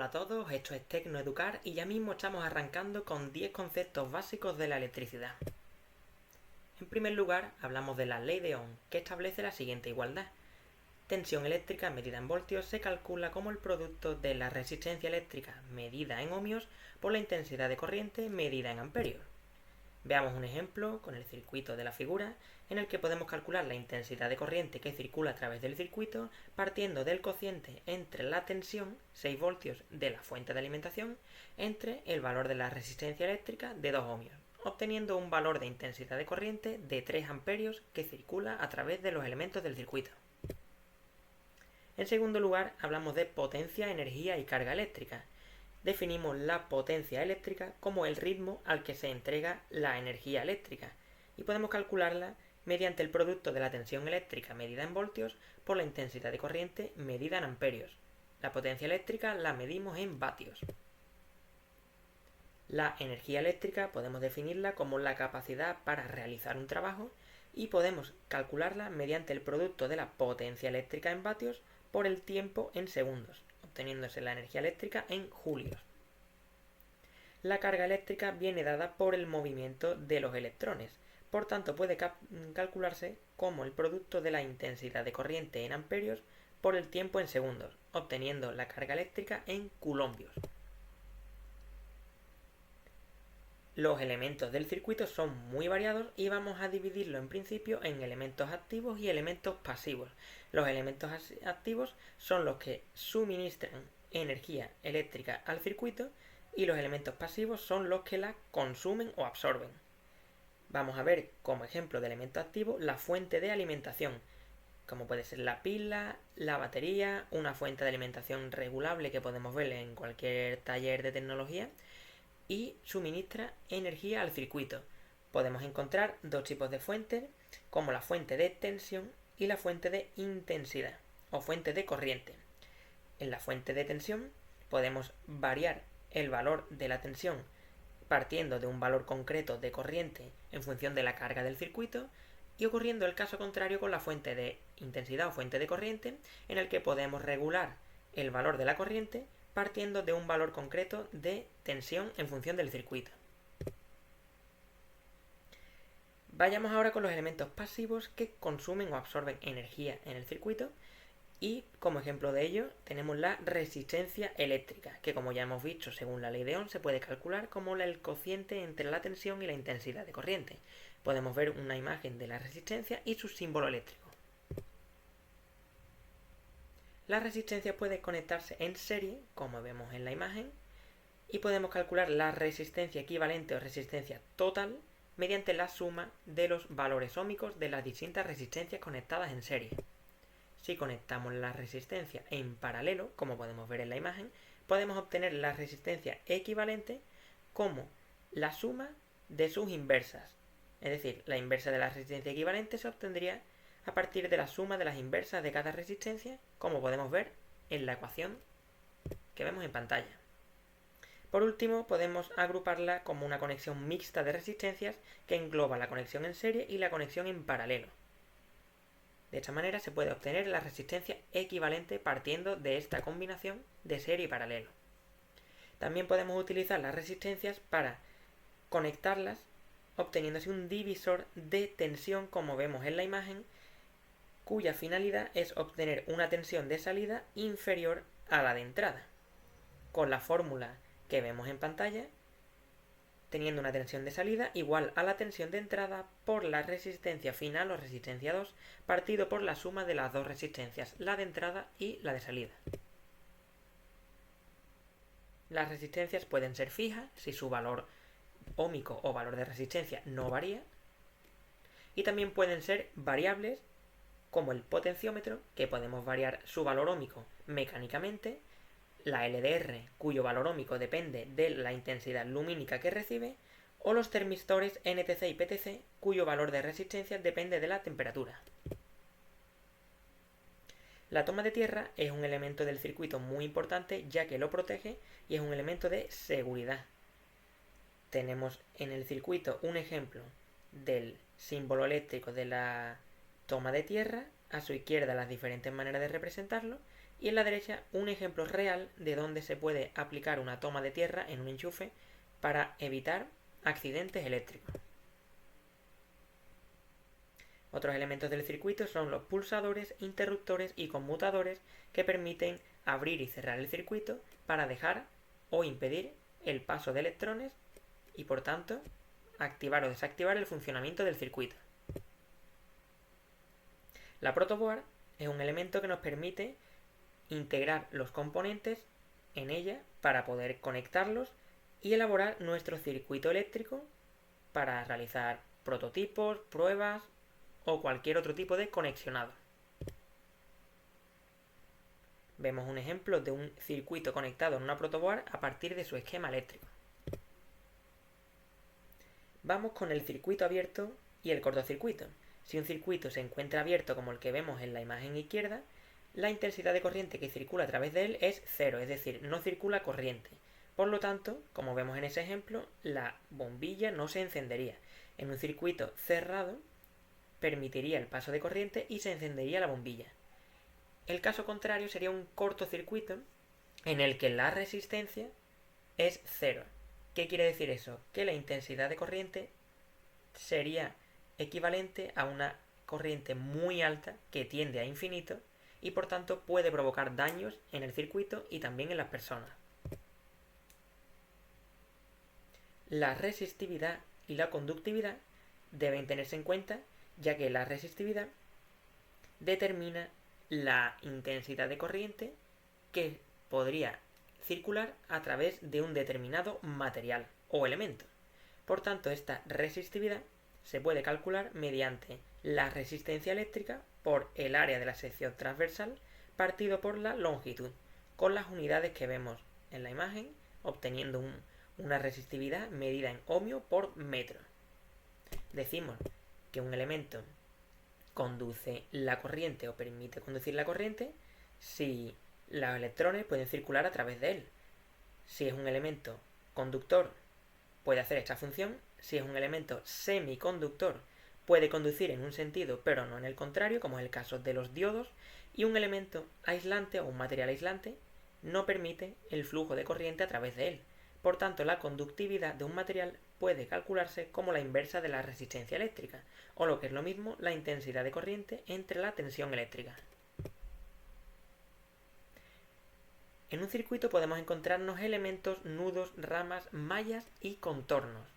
Hola a todos, esto es Tecnoeducar y ya mismo estamos arrancando con 10 conceptos básicos de la electricidad. En primer lugar, hablamos de la ley de Ohm, que establece la siguiente igualdad. Tensión eléctrica medida en voltios se calcula como el producto de la resistencia eléctrica medida en ohmios por la intensidad de corriente medida en amperios. Veamos un ejemplo con el circuito de la figura, en el que podemos calcular la intensidad de corriente que circula a través del circuito partiendo del cociente entre la tensión, 6 voltios de la fuente de alimentación, entre el valor de la resistencia eléctrica de 2 ohmios, obteniendo un valor de intensidad de corriente de 3 amperios que circula a través de los elementos del circuito. En segundo lugar, hablamos de potencia, energía y carga eléctrica. Definimos la potencia eléctrica como el ritmo al que se entrega la energía eléctrica y podemos calcularla mediante el producto de la tensión eléctrica medida en voltios por la intensidad de corriente medida en amperios. La potencia eléctrica la medimos en vatios. La energía eléctrica podemos definirla como la capacidad para realizar un trabajo y podemos calcularla mediante el producto de la potencia eléctrica en vatios por el tiempo en segundos, obteniéndose la energía eléctrica en julios. La carga eléctrica viene dada por el movimiento de los electrones, por tanto puede calcularse como el producto de la intensidad de corriente en amperios por el tiempo en segundos, obteniendo la carga eléctrica en coulombios. Los elementos del circuito son muy variados y vamos a dividirlo en principio en elementos activos y elementos pasivos. Los elementos activos son los que suministran energía eléctrica al circuito y los elementos pasivos son los que la consumen o absorben. Vamos a ver como ejemplo de elemento activo la fuente de alimentación, como puede ser la pila, la batería, una fuente de alimentación regulable que podemos ver en cualquier taller de tecnología, y suministra energía al circuito. Podemos encontrar dos tipos de fuentes, como la fuente de tensión y la fuente de intensidad o fuente de corriente. En la fuente de tensión podemos variar el valor de la tensión partiendo de un valor concreto de corriente en función de la carga del circuito y ocurriendo el caso contrario con la fuente de intensidad o fuente de corriente, en el que podemos regular el valor de la corriente partiendo de un valor concreto de tensión en función del circuito. Vayamos ahora con los elementos pasivos que consumen o absorben energía en el circuito y como ejemplo de ello tenemos la resistencia eléctrica, que como ya hemos visto según la ley de Ohm se puede calcular como el cociente entre la tensión y la intensidad de corriente. Podemos ver una imagen de la resistencia y su símbolo eléctrico. La resistencia puede conectarse en serie, como vemos en la imagen, y podemos calcular la resistencia equivalente o resistencia total mediante la suma de los valores óhmicos de las distintas resistencias conectadas en serie. Si conectamos la resistencia en paralelo, como podemos ver en la imagen, podemos obtener la resistencia equivalente como la suma de sus inversas. Es decir, la inversa de la resistencia equivalente se obtendría a partir de la suma de las inversas de cada resistencia, como podemos ver en la ecuación que vemos en pantalla. Por último, podemos agruparla como una conexión mixta de resistencias que engloba la conexión en serie y la conexión en paralelo. De esta manera se puede obtener la resistencia equivalente partiendo de esta combinación de serie y paralelo. También podemos utilizar las resistencias para conectarlas obteniendo así un divisor de tensión, como vemos en la imagen, cuya finalidad es obtener una tensión de salida inferior a la de entrada. Con la fórmula que vemos en pantalla, teniendo una tensión de salida igual a la tensión de entrada por la resistencia final o resistencia 2 partido por la suma de las dos resistencias, la de entrada y la de salida. Las resistencias pueden ser fijas si su valor óhmico o valor de resistencia no varía, y también pueden ser variables como el potenciómetro, que podemos variar su valor óhmico mecánicamente, la LDR, cuyo valor óhmico depende de la intensidad lumínica que recibe, o los termistores NTC y PTC, cuyo valor de resistencia depende de la temperatura. La toma de tierra es un elemento del circuito muy importante, ya que lo protege y es un elemento de seguridad. Tenemos en el circuito un ejemplo del símbolo eléctrico de la toma de tierra, a su izquierda las diferentes maneras de representarlo, y en la derecha un ejemplo real de donde se puede aplicar una toma de tierra en un enchufe para evitar accidentes eléctricos. Otros elementos del circuito son los pulsadores, interruptores y conmutadores que permiten abrir y cerrar el circuito para dejar o impedir el paso de electrones y por tanto activar o desactivar el funcionamiento del circuito. La protoboard es un elemento que nos permite integrar los componentes en ella para poder conectarlos y elaborar nuestro circuito eléctrico para realizar prototipos, pruebas o cualquier otro tipo de conexionado. Vemos un ejemplo de un circuito conectado en una protoboard a partir de su esquema eléctrico. Vamos con el circuito abierto y el cortocircuito. Si un circuito se encuentra abierto como el que vemos en la imagen izquierda, la intensidad de corriente que circula a través de él es cero, es decir, no circula corriente. Por lo tanto, como vemos en ese ejemplo, la bombilla no se encendería. En un circuito cerrado, permitiría el paso de corriente y se encendería la bombilla. El caso contrario sería un cortocircuito en el que la resistencia es cero. ¿Qué quiere decir eso? Que la intensidad de corriente sería equivalente a una corriente muy alta que tiende a infinito y por tanto puede provocar daños en el circuito y también en las personas. La resistividad y la conductividad deben tenerse en cuenta, ya que la resistividad determina la intensidad de corriente que podría circular a través de un determinado material o elemento. Por tanto, esta resistividad se puede calcular mediante la resistencia eléctrica por el área de la sección transversal partido por la longitud, con las unidades que vemos en la imagen, obteniendo una resistividad medida en ohmio por metro. Decimos que un elemento conduce la corriente o permite conducir la corriente si los electrones pueden circular a través de él. Si es un elemento conductor, puede hacer esta función. Si es un elemento semiconductor, puede conducir en un sentido pero no en el contrario, como es el caso de los diodos. Y un elemento aislante o un material aislante no permite el flujo de corriente a través de él. Por tanto, la conductividad de un material puede calcularse como la inversa de la resistencia eléctrica, o lo que es lo mismo, la intensidad de corriente entre la tensión eléctrica. En un circuito podemos encontrarnos elementos, nudos, ramas, mallas y contornos.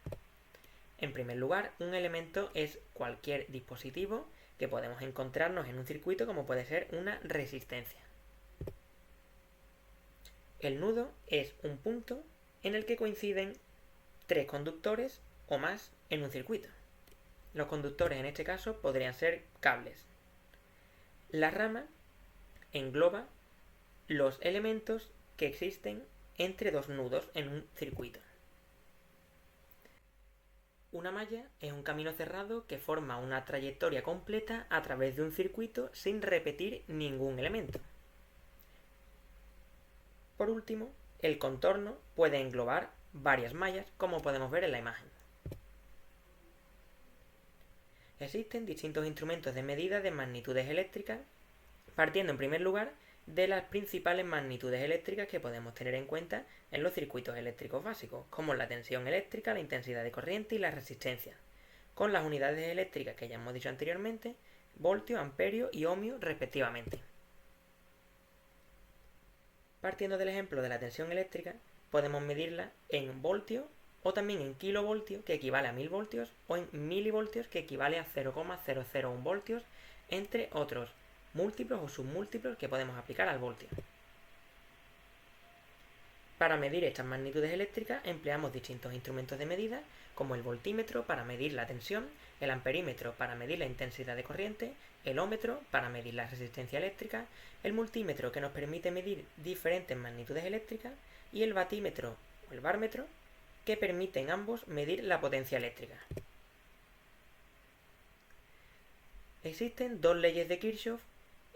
En primer lugar, un elemento es cualquier dispositivo que podemos encontrarnos en un circuito, como puede ser una resistencia. El nudo es un punto en el que coinciden tres conductores o más en un circuito. Los conductores en este caso podrían ser cables. La rama engloba los elementos que existen entre dos nudos en un circuito. Una malla es un camino cerrado que forma una trayectoria completa a través de un circuito sin repetir ningún elemento. Por último, el contorno puede englobar varias mallas, como podemos ver en la imagen. Existen distintos instrumentos de medida de magnitudes eléctricas, partiendo en primer lugar de las principales magnitudes eléctricas que podemos tener en cuenta en los circuitos eléctricos básicos, como la tensión eléctrica, la intensidad de corriente y la resistencia, con las unidades eléctricas que ya hemos dicho anteriormente, voltio, amperio y ohmio respectivamente. Partiendo del ejemplo de la tensión eléctrica, podemos medirla en voltio o también en kilovoltio, que equivale a 1000 voltios, o en milivoltios, que equivale a 0,001 voltios, entre otros múltiplos o submúltiplos que podemos aplicar al voltio. Para medir estas magnitudes eléctricas empleamos distintos instrumentos de medida, como el voltímetro para medir la tensión, el amperímetro para medir la intensidad de corriente, el ómetro para medir la resistencia eléctrica, el multímetro que nos permite medir diferentes magnitudes eléctricas y el batímetro o el bármetro que permiten ambos medir la potencia eléctrica. Existen dos leyes de Kirchhoff,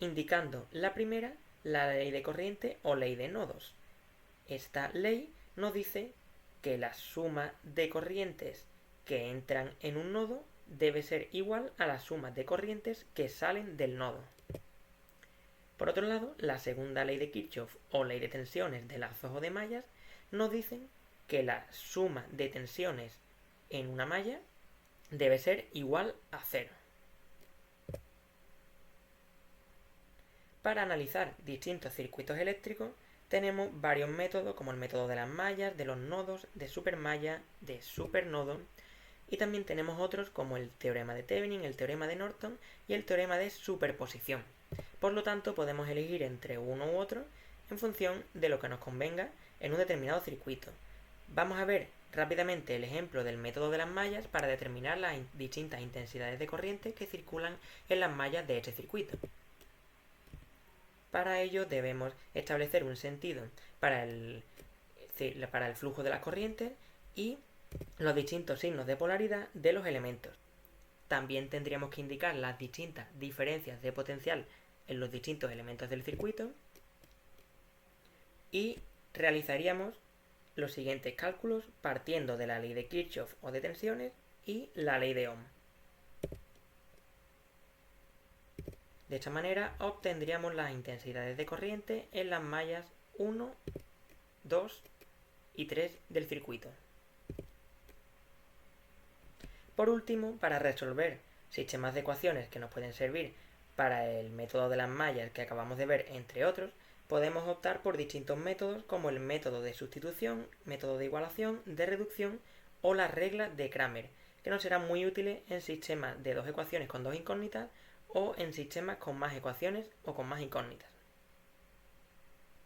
indicando la primera, la ley de corriente o ley de nodos. Esta ley nos dice que la suma de corrientes que entran en un nodo debe ser igual a la suma de corrientes que salen del nodo. Por otro lado, la segunda ley de Kirchhoff o ley de tensiones de lazos o de mallas nos dicen que la suma de tensiones en una malla debe ser igual a 0. Para analizar distintos circuitos eléctricos tenemos varios métodos como el método de las mallas, de los nodos, de supermalla, de supernodo, y también tenemos otros como el teorema de Thevenin, el teorema de Norton y el teorema de superposición. Por lo tanto, podemos elegir entre uno u otro en función de lo que nos convenga en un determinado circuito. Vamos a ver rápidamente el ejemplo del método de las mallas para determinar las distintas intensidades de corriente que circulan en las mallas de este circuito. Para ello debemos establecer un sentido para el flujo de las corrientes y los distintos signos de polaridad de los elementos. También tendríamos que indicar las distintas diferencias de potencial en los distintos elementos del circuito y realizaríamos los siguientes cálculos partiendo de la ley de Kirchhoff o de tensiones y la ley de Ohm. De esta manera obtendríamos las intensidades de corriente en las mallas 1, 2 y 3 del circuito. Por último, para resolver sistemas de ecuaciones que nos pueden servir para el método de las mallas que acabamos de ver, entre otros, podemos optar por distintos métodos como el método de sustitución, método de igualación, de reducción o la regla de Cramer, que nos serán muy útiles en sistemas de dos ecuaciones con dos incógnitas o en sistemas con más ecuaciones o con más incógnitas.